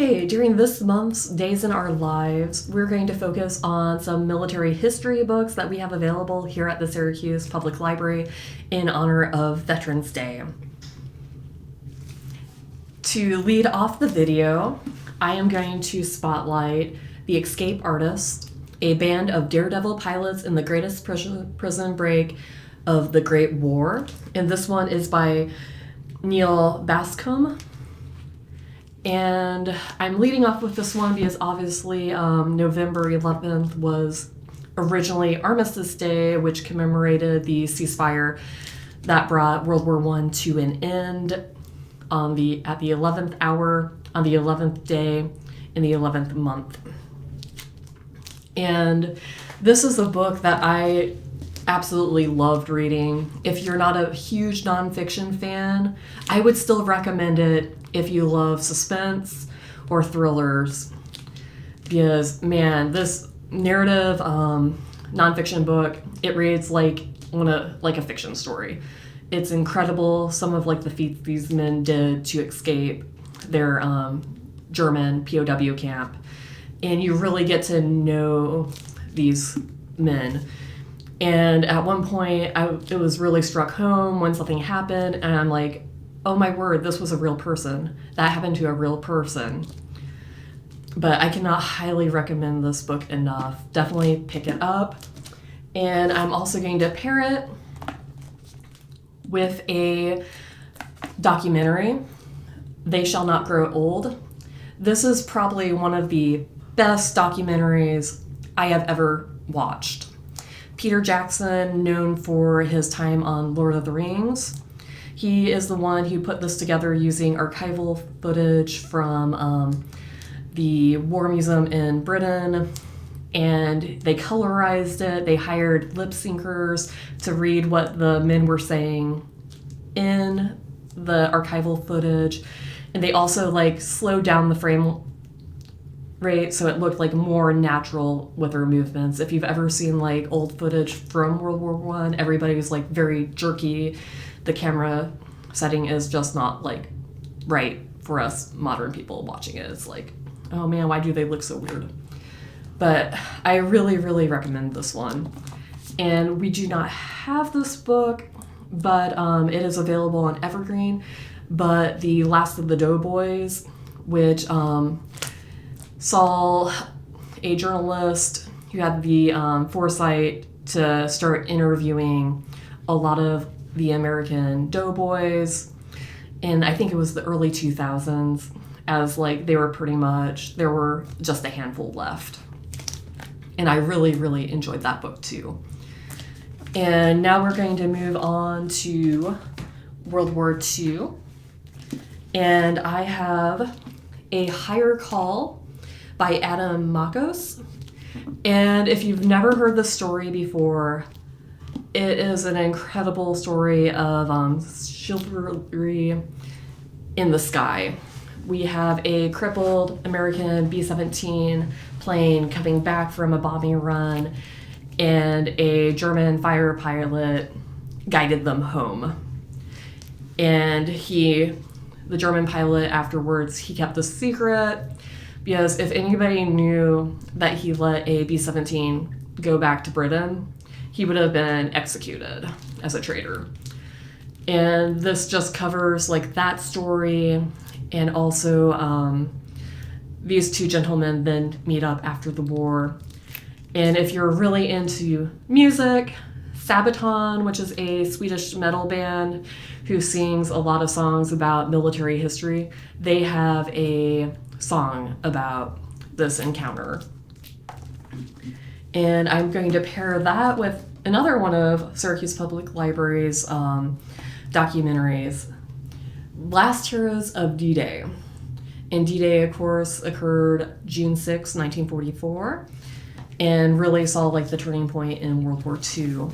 Okay, during this month's Days in Our Lives, we're going to focus on some military history books that we have available here at the Syracuse Public Library in honor of Veterans Day. To lead off the video, I am going to spotlight The Escape Artist, a band of daredevil pilots in the greatest prison break of the Great War. And this one is by Neil Bascom. And I'm leading off with this one because obviously November 11th was originally Armistice Day, which commemorated the ceasefire that brought World War I to an end at the 11th hour, on the 11th day, in the 11th month. And this is a book that I absolutely loved reading. If you're not a huge nonfiction fan, I would still recommend it if you love suspense or thrillers, because man, this narrative nonfiction book, it reads like a fiction story. It's incredible, some of the feats these men did to escape their German POW camp, and you really get to know these men. And at one point, it was really struck home when something happened, and I'm like, oh my word, this was a real person. That happened to a real person. But I cannot highly recommend this book enough. Definitely pick it up. And I'm also going to pair it with a documentary, They Shall Not Grow Old. This is probably one of the best documentaries I have ever watched. Peter Jackson, known for his time on Lord of the Rings, he is the one who put this together using archival footage from the War Museum in Britain, and they colorized it. They hired lip syncers to read what the men were saying in the archival footage, and they also slowed down the frame rate so it looked more natural with their movements. If you've ever seen old footage from World War I, everybody was very jerky. The camera setting is just not right for us modern people watching it. It's oh man, why do they look so weird? But I really, really recommend this one. And we do not have this book, but it is available on Evergreen. But The Last of the Doughboys, which saw a journalist who had the foresight to start interviewing a lot of the American doughboys, and I think it was the early 2000s, as there were just a handful left. And I really, really enjoyed that book too. And now we're going to move on to World War II. And I have A Higher Call by Adam Makos. And if you've never heard this story before, it is an incredible story of chivalry in the sky. We have a crippled American B-17 plane coming back from a bombing run, and a German fighter pilot guided them home. And the German pilot afterwards, he kept this secret, because if anybody knew that he let a B-17 go back to Britain, he would have been executed as a traitor. And this just covers that story, and also these two gentlemen then meet up after the war. And if you're really into music, Sabaton, which is a Swedish metal band who sings a lot of songs about military history, they have a song about this encounter. And I'm going to pair that with another one of Syracuse Public Library's documentaries, Last Heroes of D-Day. And D-Day, of course, occurred June 6, 1944, and really saw the turning point in World War II.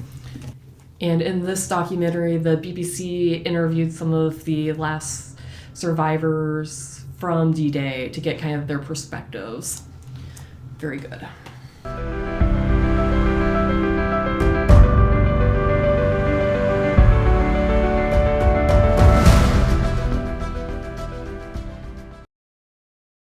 And in this documentary, the BBC interviewed some of the last survivors from D-Day to get kind of their perspectives. Very good.